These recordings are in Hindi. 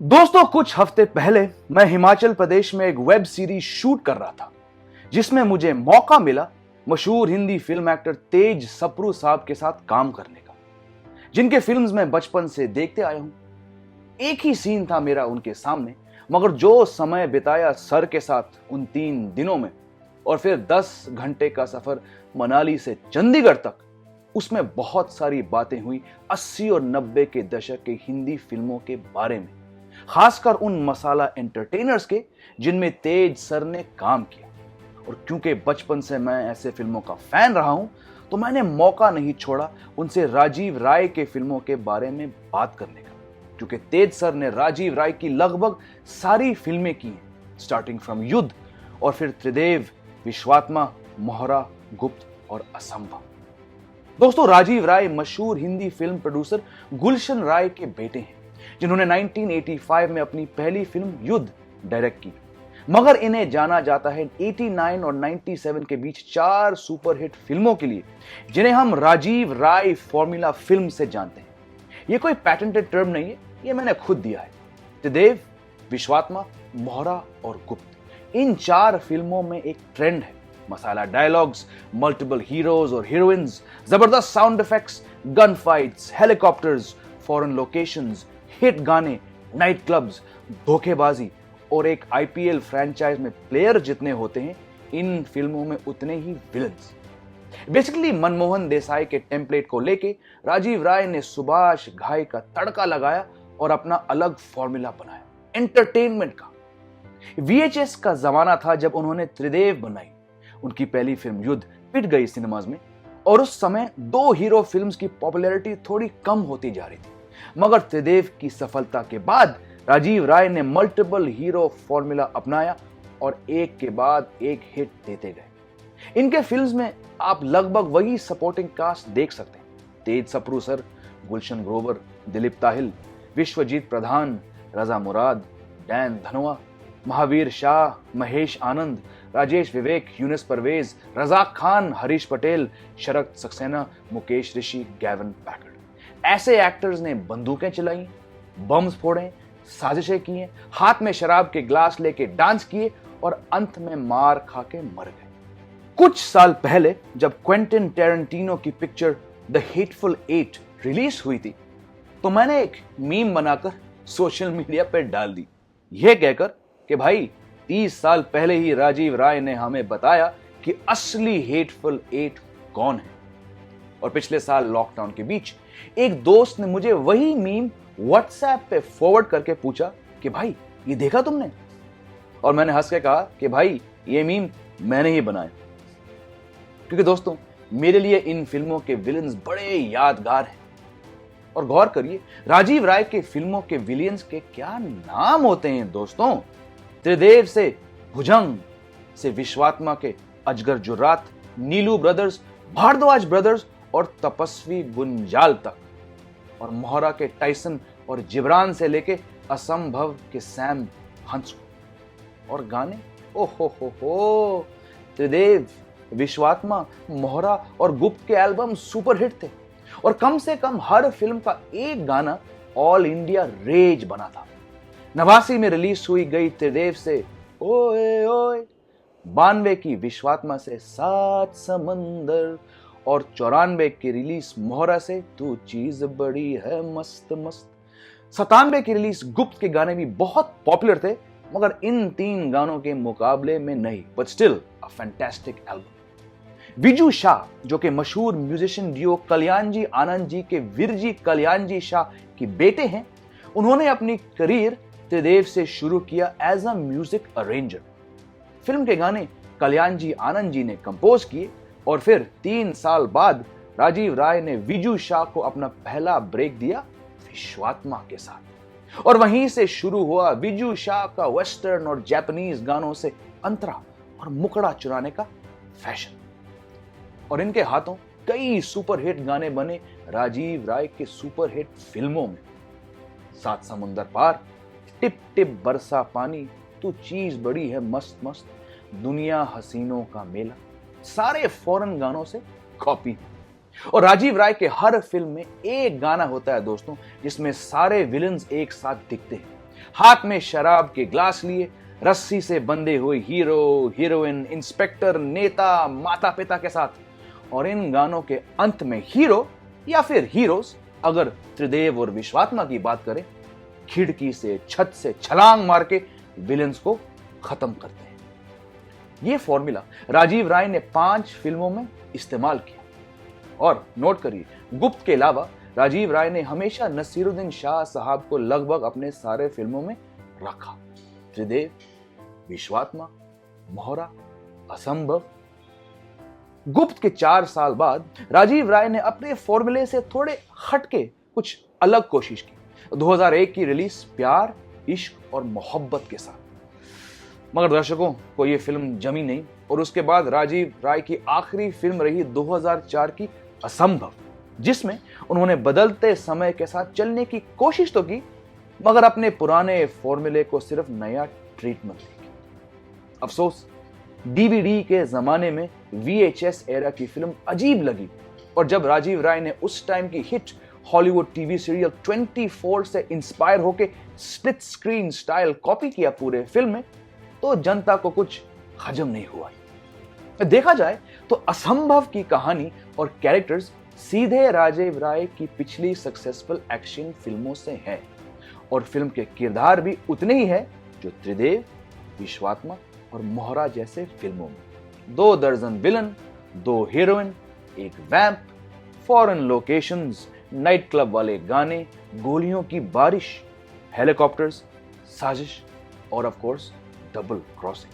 दोस्तों, कुछ हफ्ते पहले मैं हिमाचल प्रदेश में एक वेब सीरीज शूट कर रहा था जिसमें मुझे मौका मिला मशहूर हिंदी फिल्म एक्टर तेज सप्रू साहब के साथ काम करने का, जिनके फिल्म्स मैं बचपन से देखते आया हूं। एक ही सीन था मेरा उनके सामने, मगर जो समय बिताया सर के साथ उन 3 दिनों में और फिर 10 घंटे का सफर मनाली से चंडीगढ़ तक, उसमें बहुत सारी बातें हुई 80 और 90 के दशक के हिंदी फिल्मों के बारे में, खासकर उन मसाला एंटरटेनर्स के जिनमें तेज सर ने काम किया। और क्योंकि बचपन से मैं ऐसे फिल्मों का फैन रहा हूं, तो मैंने मौका नहीं छोड़ा उनसे राजीव राय के फिल्मों के बारे में बात करने का, क्योंकि तेज सर ने राजीव राय की लगभग सारी फिल्में की हैं, स्टार्टिंग फ्रॉम युद्ध और फिर त्रिदेव, विश्वात्मा, मोहरा, गुप्त और असंभव। दोस्तों, राजीव राय मशहूर हिंदी फिल्म प्रोड्यूसर गुलशन राय के बेटे हैं, जिन्होंने 1985 में अपनी पहली फिल्म युद्ध डायरेक्ट की, मगर इन्हें जाना जाता है 89 और 97 के बीच 4 सुपरहिट फिल्मों के लिए, जिन्हें हम राजीव राय फॉर्मूला फिल्म से जानते हैं। यह कोई पैटेंटेड टर्म नहीं है, यह मैंने खुद दिया है। त्रिदेव, विश्वात्मा, मोहरा और गुप्त, इन 4 फिल्मों में एक ट्रेंड है। मसाला डायलॉग्स, मल्टीपल हीरोज और हीरोइंस, जबरदस्त sound effects, gun fights, helicopters, foreign locations, hit गाने, नाइट क्लब्स, धोखेबाजी और एक आईपीएल फ्रेंचाइज में प्लेयर जितने होते हैं, इन फिल्मों में उतने ही विलन्स। बेसिकली मनमोहन देसाई के टेम्पलेट को लेके राजीव राय ने सुभाष घाई का तड़का लगाया और अपना अलग फॉर्मूला बनाया एंटरटेनमेंट का। वीएचएस का जमाना था जब उन्होंने त्रिदेव बनाई। उनकी पहली फिल्म युद्ध पिट गई सिनेमाज में, और उस समय 2 हीरो फिल्म्स की पॉपुलैरिटी थोड़ी कम होती जा रही थी। मगर त्रिदेव की सफलता के बाद राजीव राय ने मल्टीपल हीरो फॉर्मूला अपनाया और एक के बाद एक हिट देते गए। इनके फिल्म्स में आप लगभग वही सपोर्टिंग कास्ट देख सकते हैं। तेज सप्रू सर, गुलशन ग्रोवर, दिलीप ताहिल, विश्वजीत प्रधान, रजा मुराद, डैन धनोआ, महावीर शाह, महेश आनंद, राजेश विवेक, यूनिस परवेज, रजाक खान, हरीश पटेल, शरद सक्सेना, मुकेश ऋषि, गैवन पैकर्ड। ऐसे एक्टर्स ने बंदूकें चलाई, बम्स फोड़े, साजिशें की, हाथ में शराब के ग्लास लेके डांस किए और अंत में मार खा के मर गए। कुछ साल पहले जब क्वेंटिन टेरेंटिनो की पिक्चर द हेटफुल 8 रिलीज हुई थी, तो मैंने एक मीम बनाकर सोशल मीडिया पर डाल दी, यह कहकर कि भाई 30 साल पहले ही राजीव राय ने हमें बताया कि असली हेटफुल 8 कौन है। और पिछले साल लॉकडाउन के बीच एक दोस्त ने मुझे वही मीम व्हाट्सएप पे फॉरवर्ड करके पूछा कि भाई ये देखा तुमने? और मैंने हंस के कहा कि भाई ये मीम मैंने ही बनाया। क्योंकि दोस्तों, मेरे लिए इन फिल्मों के विलेंस बड़े यादगार हैं। और गौर करिए, राजीव राय के फिल्मों के विलियंस के क्या नाम होते हैं दोस्तों। त्रिदेव से भुजंग, से विश्वात्मा के अजगर जुर्रात, नीलू ब्रदर्स, भारद्वाज ब्रदर्स और तपस्वी गुंजाल तक, और मोहरा के टाइसन और जिब्रान से लेके असंभव के सैम हंस। और गाने, हो, त्रिदेव, विश्वात्मा, मोहरा और गुप्त के एल्बम सुपरहिट थे, और कम से कम हर फिल्म का एक गाना ऑल इंडिया रेज बना था। 89 में रिलीज हुई गई त्रिदेव से ओए ओए, 92 की विश्वात्मा से 7 समंदर, और 94 की रिलीज मोहरा से तू चीज बड़ी है मस्त मस्त। 97 की रिलीज गुप्त के गाने भी बहुत पॉपुलर थे, मगर इन 3 गानों के मुकाबले में नहीं, but still a fantastic album. Viju Shah, जो कि मशहूर म्यूजिशियन डियो कल्याण जी आनंद जी के विरजी कल्याण जी शाह के बेटे हैं, उन्होंने अपनी करियर त्रिदेव से शुरू किया as a music arranger. Film के गाने कल्याण जी आनंद जी ने कंपोज किए, और फिर 3 साल बाद राजीव राय ने विजू शाह को अपना पहला ब्रेक दिया विश्वात्मा के साथ, और वहीं से शुरू हुआ विजू शाह का वेस्टर्न और जापानीज गानों से अंतरा और मुकड़ा चुराने का फैशन। और इनके हाथों कई सुपरहिट गाने बने राजीव राय के सुपरहिट फिल्मों में। 7 समुंदर पार, टिप टिप बरसा पानी, तू चीज बड़ी है मस्त मस्त, दुनिया हसीनों का मेला, सारे फॉरेन गानों से कॉपी। और राजीव राय के हर फिल्म में एक गाना होता है दोस्तों, जिसमें सारे विलन्स एक साथ दिखते हैं, हाथ में शराब के ग्लास लिए रस्सी से बंधे हुए हीरो, हीरोइन, इंस्पेक्टर, नेता, माता पिता के साथ। और इन गानों के अंत में हीरो या फिर हीरोज, अगर त्रिदेव और विश्वात्मा की बात करें, खिड़की से, छत से छलांग मार के विलेंस को खत्म करते हैं। यह फॉर्मूला राजीव राय ने 5 फिल्मों में इस्तेमाल किया। और नोट करिए, गुप्त के अलावा राजीव राय ने हमेशा नसीरुद्दीन शाह साहब को लगभग अपने सारे फिल्मों में रखा। त्रिदेव, विश्वात्मा, मोहरा, असंभव। गुप्त के 4 साल बाद राजीव राय ने अपने फॉर्मूले से थोड़े हटके कुछ अलग कोशिश की। 2001 की रिलीज प्यार, इश्क और मोहब्बत के साथ। मगर दर्शकों को यह फिल्म जमी नहीं और उसके बाद राजीव राय की आखिरी फिल्म रही 2004 की असंभव, जिसमें उन्होंने बदलते समय के साथ चलने की कोशिश तो की, मगर अपने पुराने फॉर्मूले को सिर्फ नया ट्रीटमेंट दी। अफसोस, डीवीडी के जमाने में VHS एरा की फिल्म अजीब लगी। और जब राजीव राय ने उस टाइम की हिट हॉलीवुड टीवी सीरियल 24 से इंस्पायर होकर स्प्लिट स्क्रीन स्टाइल कॉपी किया पूरे फिल्म में, तो जनता को कुछ हजम नहीं हुआ। देखा जाए तो असंभव की कहानी और कैरेक्टर्स सीधे राजीव राय की पिछली सक्सेसफुल एक्शन फिल्मों से हैं और फिल्म के किरदार भी उतने ही हैं जो त्रिदेव, विश्वात्मा और मोहरा जैसे फिल्मों में। 2 दर्जन विलन, 2 हीरोइन, एक वैम्प, फॉरेन लोकेशंस, नाइट क्लब वाले गाने, गोलियों की बारिश, हेलीकॉप्टर्स, साजिश और ऑफ कोर्स डबल क्रॉसिंग।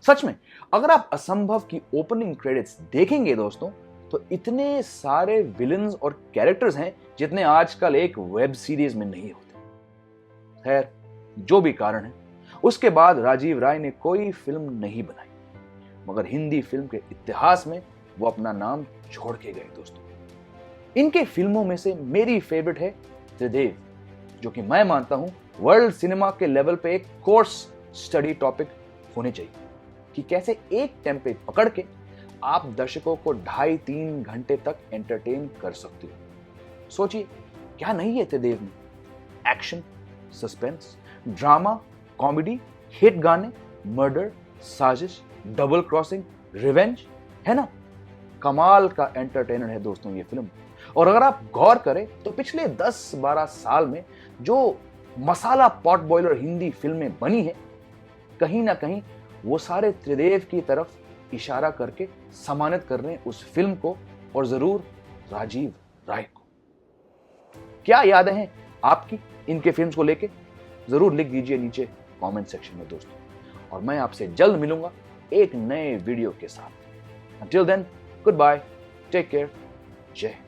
सच में अगर आप असंभव की ओपनिंग क्रेडिट्स देखेंगे दोस्तों, तो इतने सारे विलन्स और कैरेक्टर्स हैं जितने आजकल एक वेब सीरीज में नहीं होते। खैर, जो भी कारण है, उसके बाद राजीव राय ने कोई फिल्म नहीं बनाई, मगर हिंदी फिल्म के इतिहास में वो अपना नाम छोड़ के गए दोस्तों। इनके फिल्मों में से मेरी फेवरेट है त्रिदेव, जो कि मैं मानता हूं वर्ल्ड सिनेमा के लेवल पे एक कोर्स स्टडी टॉपिक होने चाहिए कि कैसे एक टेम्पे पकड़ के आप दर्शकों को 2.5-3 घंटे तक एंटरटेन कर सकते हो। सोचिए, क्या नहीं है त्रिदेव में? Action, suspense, drama, comedy, hit गाने, मर्डर, साजिश, डबल क्रॉसिंग, रिवेंज, है ना? कमाल का एंटरटेनर है दोस्तों ये फिल्म। और अगर आप गौर करें तो पिछले 10-12 साल में जो मसाला पॉट बॉयलर हिंदी फिल्में बनी है, कहीं ना कहीं वो सारे त्रिदेव की तरफ इशारा करके सम्मानित कर रहे हैं उस फिल्म को, और जरूर राजीव राय को। क्या यादें हैं आपकी इनके फिल्म्स को लेके? जरूर लिख दीजिए नीचे कमेंट सेक्शन में दोस्तों, और मैं आपसे जल्द मिलूंगा एक नए वीडियो के साथ। Until then, goodbye, take care, जय हिंद।